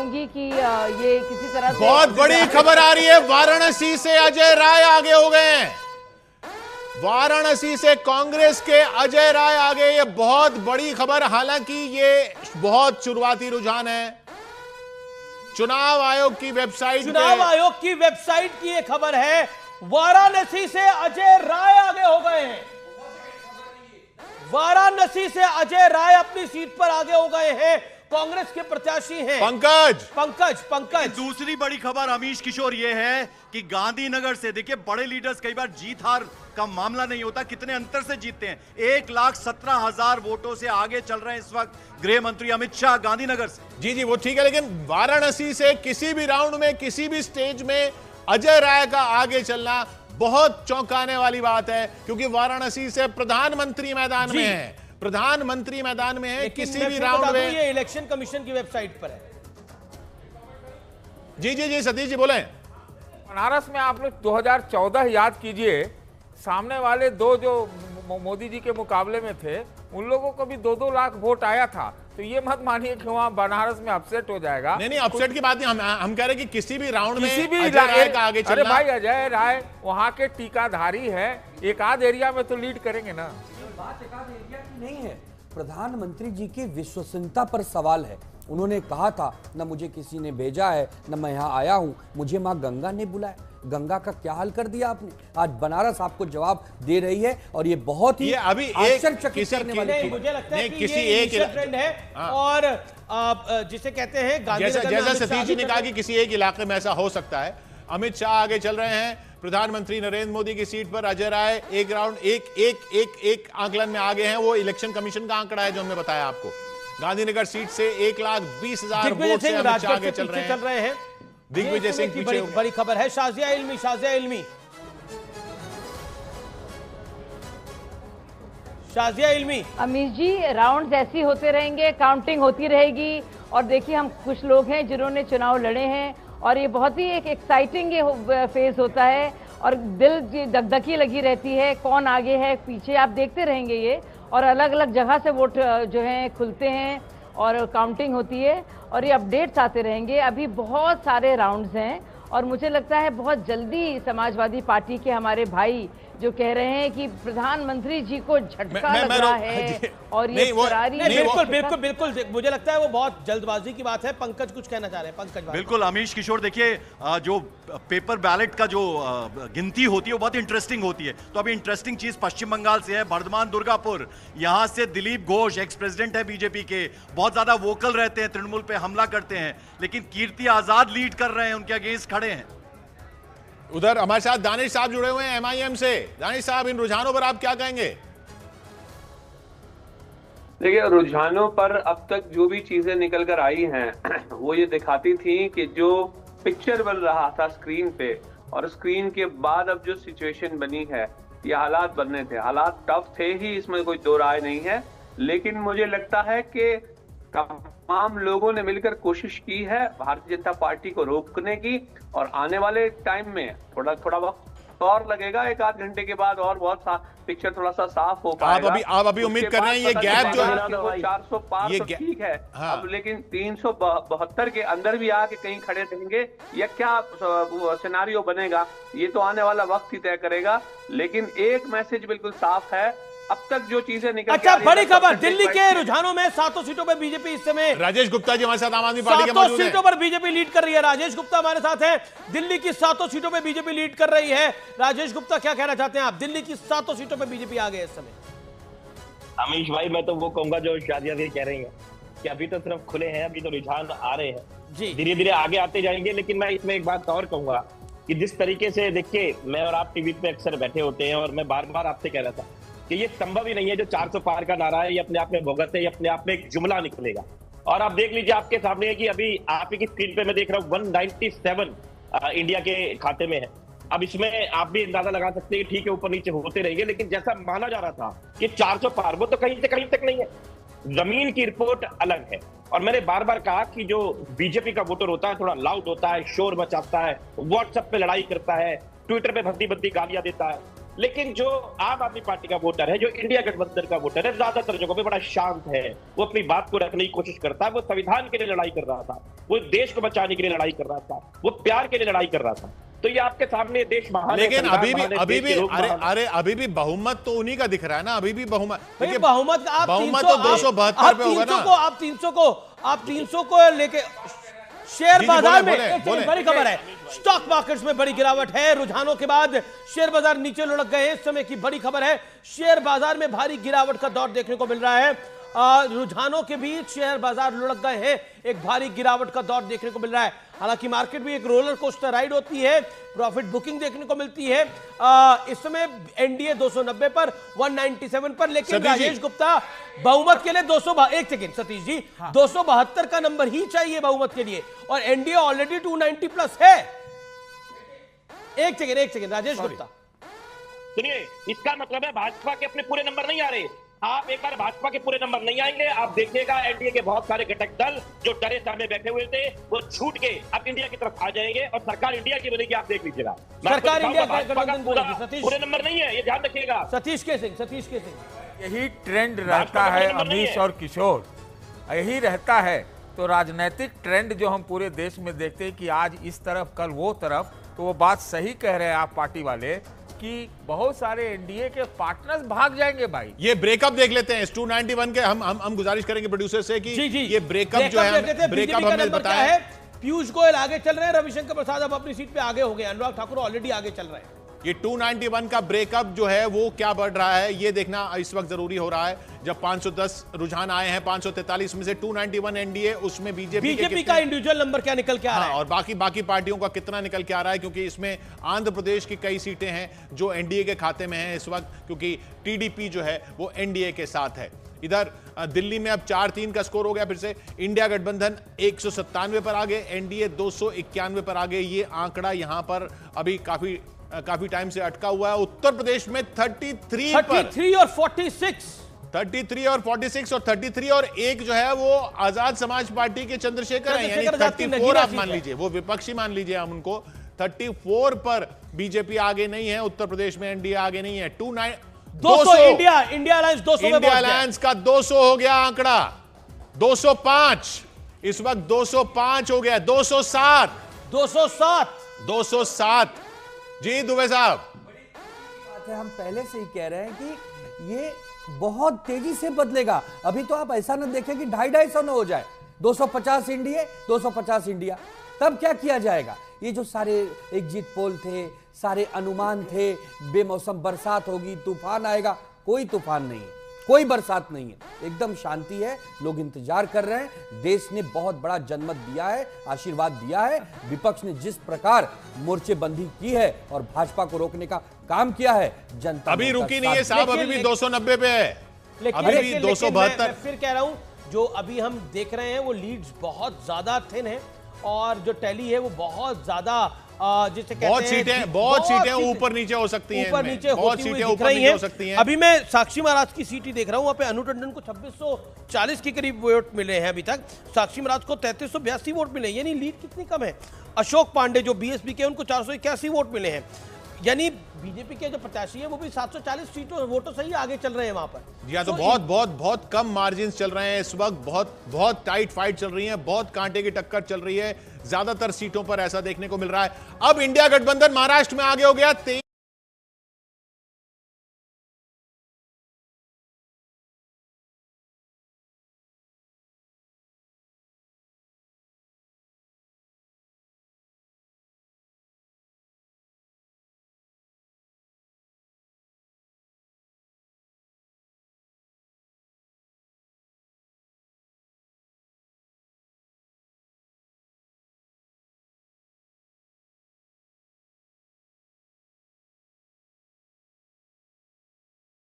होंगी कि ये किसी तरह से बहुत बड़ी खबर आ रही है, वाराणसी से अजय राय आगे हो गए हैं। वाराणसी से कांग्रेस के अजय राय आगे, ये बहुत बड़ी खबर। हालांकि ये बहुत शुरुआती रुझान है। चुनाव आयोग की वेबसाइट की ये खबर है, वाराणसी से अजय राय आगे हो गए हैं। वाराणसी से अजय राय अपनी सीट पर आगे हो गए हैं, कांग्रेस के प्रत्याशी हैं पंकज। दूसरी बड़ी खबर अमीश किशोर ये है कि गांधीनगर से, देखिए बड़े लीडर्स कई बार जीत हार का मामला नहीं होता, कितने अंतर से जीतते हैं। 1,17,000 वोटों से आगे चल रहे हैं इस वक्त गृह मंत्री अमित शाह गांधीनगर से। जी वो ठीक है, लेकिन वाराणसी से किसी भी राउंड में, किसी भी स्टेज में अजय राय का आगे चलना बहुत चौंकाने वाली बात है, क्योंकि वाराणसी से प्रधानमंत्री मैदान में है। प्रधानमंत्री मैदान में है, किसी भी राउंड में। ये इलेक्शन कमीशन की वेबसाइट पर है। जी सतीश जी बोले। बनारस में आप लोग 2014 याद कीजिए, सामने वाले दो जो मोदी जी के मुकाबले में थे, उन लोगों को भी 2-2 लाख वोट आया था। तो ये मत मानिए कि वहां बनारस में अपसेट हो जाएगा। नहीं अपसेट की बात नहीं, हम कह रहे हैं कि किसी भी राउंड में किसी भी अजय राय का आगे चलना। अरे भाई, अजय राय वहां के टीकाधारी है, एक आध एरिया में तो लीड करेंगे ना। बात एक आध एरिया की नहीं है, प्रधानमंत्री जी की विश्वसनीयता पर सवाल है। उन्होंने कहा था, न मुझे किसी ने भेजा है, न मैं यहाँ आया हूँ, मुझे माँ गंगा ने बुलाया। गंगा का क्या हाल कर दिया आपने। आज बनारस आपको जवाब दे रही है, और ये बहुत ही अभी आश्चर्यचकित करने वाली मुझे लगता है कि किसी ये एक ट्रेंड है। और जिसे कहते हैं जैसा सतीश जी ने कहा कि किसी एक इलाके में ऐसा हो सकता है। अमित शाह आगे चल रहे हैं, प्रधानमंत्री नरेंद्र मोदी की सीट पर अजय राय एक राउंड एक आंकलन में आगे हैं। वो इलेक्शन कमीशन का आंकड़ा है जो हमने बताया आपको। गांधीनगर सीट से 1,20,000 वोट से अमित शाह आगे चल रहे हैं। दिग्विजय सिंह पीछे। बड़ी खबर है शाजिया इल्मी। अमीश जी, राउंड्स ऐसी होते रहेंगे, काउंटिंग होती रहेगी। और देखिए, हम कुछ लोग हैं जिन्होंने चुनाव लड़े हैं, और ये बहुत ही एक एक्साइटिंग फेज होता है, और दिल दगदगी लगी रहती है, कौन आगे है पीछे, आप देखते रहेंगे ये। और अलग अलग जगह से वोट जो है खुलते हैं और काउंटिंग होती है, और ये अपडेट्स आते रहेंगे। अभी बहुत सारे राउंड्स हैं, और मुझे लगता है बहुत जल्दी समाजवादी पार्टी के हमारे भाई जो कह रहे हैं कि प्रधानमंत्री जी को झटका लग रहा है, और ये बिल्कुल मुझे लगता है वो बहुत जल्दबाजी की बात है। पंकज कुछ कहना चाह रहे हैं। पंकज बिल्कुल अमीश किशोर, देखिए जो पेपर बैलेट का जो गिनती होती है वो बहुत इंटरेस्टिंग होती है। तो अभी इंटरेस्टिंग चीज पश्चिम बंगाल से है, बर्धमान दुर्गापुर। यहां से दिलीप घोष, एक्स प्रेसिडेंट है बीजेपी के, बहुत ज्यादा वोकल रहते हैं, तृणमूल पे हमला करते हैं, लेकिन कीर्ति आजाद लीड कर रहे हैं, उनके अगेंस्ट खड़े हैं। उधर हमारे साथ दानिश साहब जुड़े हुए हैं MIM से। दानिश साहब, इन रुझानों पर आप क्या कहेंगे? देखिए, रुझानों पर अब तक जो भी चीजें निकल कर आई हैं वो ये दिखाती थी कि जो पिक्चर बन रहा था स्क्रीन पे, और स्क्रीन के बाद अब जो सिचुएशन बनी है, ये हालात बनने थे। हालात टफ थे ही, इसमें कोई दो राय नहीं है। लेकिन मुझे लगता है कि तमाम लोगों ने मिलकर कोशिश की है भारतीय जनता पार्टी को रोकने की, और आने वाले टाइम में थोड़ा वक्त और लगेगा, 1 आध घंटे के बाद और बहुत पिक्चर थोड़ा सा साफ हो पाएगा। आप अभी उम्मीद कर रहे हैं ये गैप जो है 400 पार तो ठीक है। हाँ। अब लेकिन 372 के अंदर भी आके कहीं खड़े रहेंगे, या क्या सिनारियो बनेगा, ये तो आने वाला वक्त ही तय करेगा। लेकिन एक मैसेज बिल्कुल साफ है, अब तक जो चीजें निकल। अच्छा, बड़ी खबर, दिल्ली के रुझानों में 7 सीटों पर बीजेपी इस समय। राजेश गुप्ता जी हमारे साथ आम आदमी पार्टी के मौजूद हैं। 7 सीटों पर बीजेपी लीड कर रही है। राजेश गुप्ता हमारे साथ है। दिल्ली की 7 सीटों पर बीजेपी लीड कर रही है। राजेश गुप्ता, क्या कहना चाहते हैं आप? दिल्ली की 7 सीटों पर बीजेपी आ गई इस समय। अमीश भाई, मैं तो वो कहूंगा जो शाजिया जी कह रही हैं कि अभी तो सिर्फ खुले हैं, अभी तो रुझान आ रहे हैं, धीरे धीरे आगे आते जाएंगे। लेकिन मैं इसमें एक बात और कहूंगा कि जिस तरीके से, देखिए, मैं और आप टीवी पे अक्सर बैठे होते हैं, और मैं बार बार आपसे कह रहा था कि ये संभव ही नहीं है जो 400 पार का नारा है, ये अपने आप में भोगस है, ये अपने आप में एक जुमला निकलेगा। और आप देख लीजिए, आपके सामने है कि अभी आप ही की स्क्रीन पे मैं देख रहा हूँ 197 इंडिया के खाते में है। अब इसमें आप भी अंदाजा लगा सकते हैं कि ठीक है, ऊपर नीचे होते रहेंगे, लेकिन जैसा माना जा रहा था कि 400 पार, वो तो कहीं से कहीं तक नहीं है। जमीन की रिपोर्ट अलग है। और मैंने बार बार कहा कि जो बीजेपी का वोटर होता है, थोड़ा लाउड होता है, शोर मचाता है, व्हाट्सएप पे लड़ाई करता है, ट्विटर पे भद्दी भद्दी गालियां देता है। लेकिन जो आम आदमी पार्टी का वोटर है, जो इंडिया गठबंधन का वोटर है, ज्यादातर जगहों पे बड़ा शांत है, वो अपनी बात को रखने की कोशिश करता है। वो संविधान के लिए लड़ाई कर रहा था, वो देश को बचाने के लिए लड़ाई कर रहा था, वो प्यार के लिए लड़ाई कर रहा था। तो ये आपके सामने देश महान, लेकिन अभी भी बहुमत तो उन्हीं का दिख रहा है ना, अभी भी बहुमत बहुमत तो 272 पे होगा ना। आप 300 को लेके शेयर बाजार में बड़ी खबर है, स्टॉक मार्केट्स में बड़ी गिरावट है। रुझानों के बाद शेयर बाजार नीचे लुढ़क गए हैं। इस समय की बड़ी खबर है, शेयर बाजार में भारी गिरावट का दौर देखने को मिल रहा है। रुझानों के बीच शेयर बाजार लुढ़क गए हैं, एक भारी गिरावट का दौर देखने को मिल रहा है। हालांकि मार्केट भी एक रोलर कोस्टर राइड होती है, प्रॉफिट बुकिंग देखने को मिलती है। इस समय एनडीए 290 पर, 197 पर, लेकिन राजेश गुप्ता बहुमत के लिए 1 सेकेंड सतीश जी, 272 का नंबर ही चाहिए बहुमत के लिए, और एनडीए ऑलरेडी 290 प्लस है। एक सेकेंड राजेश गुप्ता सुनिए, इसका मतलब है भाजपा के अपने पूरे नंबर नहीं आ रहे। आप एक बार भाजपा के पूरे नंबर नहीं आएंगे, आप देखिएगा एनडीए के बहुत सारे घटक दल जो डरे सामने बैठे हुए थे, वो छूट के अब इंडिया की तरफ आ जाएंगे और सरकार इंडिया की बनेगी। आप देख लीजिएगा, सरकार इंडिया का पूरे नंबर नहीं है, ये ध्यान रखिएगा। सतीश के सिंह यही ट्रेंड रहता है अमीश और किशोर, यही रहता है। तो राजनीतिक ट्रेंड जो हम पूरे देश में देखते हैं कि आज इस तरफ कल वो तरफ, तो वो बात सही कह रहे हैं आप पार्टी वाले कि बहुत सारे एनडीए के पार्टनर्स भाग जाएंगे भाई। ये ब्रेकअप देख लेते हैं इस 291 के। हम गुजारिश करेंगे प्रोड्यूसर से कि जी, ये ब्रेकअप जो है, ब्रेकअप हमने बताया है। पीयूष गोयल आगे चल रहे हैं, रविशंकर प्रसाद अब अपनी सीट पे आगे हो गए, अनुराग ठाकुर ऑलरेडी आगे चल रहे हैं। ये 291 का ब्रेकअप जो है वो क्या बढ़ रहा है, ये देखना इस वक्त जरूरी हो रहा है। जब 510 रुझान आए हैं, 543 में से 291 एनडीए, उसमें बीजेपी का इंडिविजुअल नंबर क्या निकल के आ रहा है, और बाकी पार्टियों का कितना निकल के आ रहा है, क्योंकि इसमें आंध्र प्रदेश की कई सीटें हैं जो एनडीए के खाते में हैं इस वक्त, क्योंकि टीडीपी जो है वो एनडीए के साथ है। इधर दिल्ली में अब 4-3 का स्कोर हो गया फिर से। इंडिया गठबंधन 197 पर आ गए, एनडीए 291 पर आ गए। ये आंकड़ा यहां पर अभी काफी टाइम से अटका हुआ है। उत्तर प्रदेश में 33 और 46 और 33 और 1 जो है वो आजाद समाज पार्टी के चंद्रशेखर हैं, यानी 34 आप मान लीजिए, वो विपक्षी मान लीजिए हम उनको। 34 पर बीजेपी आगे नहीं है, उत्तर प्रदेश में एनडीए आगे नहीं है। 200 इंडिया अलायंस 200 इंडिया अलायंस का 200 हो गया आंकड़ा, 205 इस वक्त 205 हो गया, 207 जी दुबे साहब। बात है, हम पहले से ही कह रहे हैं कि ये बहुत तेजी से बदलेगा। अभी तो आप ऐसा न देखें कि 250 न हो जाए, 250 इंडिया, तब क्या किया जाएगा। ये जो सारे एग्जिट पोल थे, सारे अनुमान थे, बेमौसम बरसात होगी, तूफान आएगा, कोई तूफान नहीं है, कोई बरसात नहीं है, एकदम शांति है। लोग इंतजार कर रहे हैं। देश ने बहुत बड़ा जनमत दिया है, आशीर्वाद दिया है। विपक्ष ने जिस प्रकार मोर्चेबंदी की है और भाजपा को रोकने का काम किया है, जनता अभी रुकी नहीं है साहब, अभी भी 290 पे है, अभी भी 272। फिर कह रहा हूं, जो अभी हम देख रहे हैं वो लीड्स बहुत ज्यादा थिन है, और जो टैली है वो बहुत ज्यादा जिसे कहते हैं बहुत सीटें ऊपर नीचे हो सकती हैं, ऊपर नीचे बहुत सीटें ऊपर नीचे हो सकती हैं। अभी मैं साक्षी महाराज की सीट ही देख रहा हूं, वहां पे अनु टंडन को 2640 के करीब वोट मिले हैं अभी तक, साक्षी महाराज को 3382 वोट मिले, यानी लीड कितनी कम है। अशोक पांडे जो बीएसपी के, उनको 481 वोट मिले हैं, यानी बीजेपी के जो प्रत्याशी है वो भी 740 सीटों वोटों से ही आगे चल रहे हैं वहां पर। जी हाँ, तो बहुत कम मार्जिन चल रहे हैं इस वक्त, बहुत टाइट फाइट चल रही है, बहुत कांटे की टक्कर चल रही है, ज्यादातर सीटों पर ऐसा देखने को मिल रहा है। अब इंडिया गठबंधन महाराष्ट्र में आगे हो गया,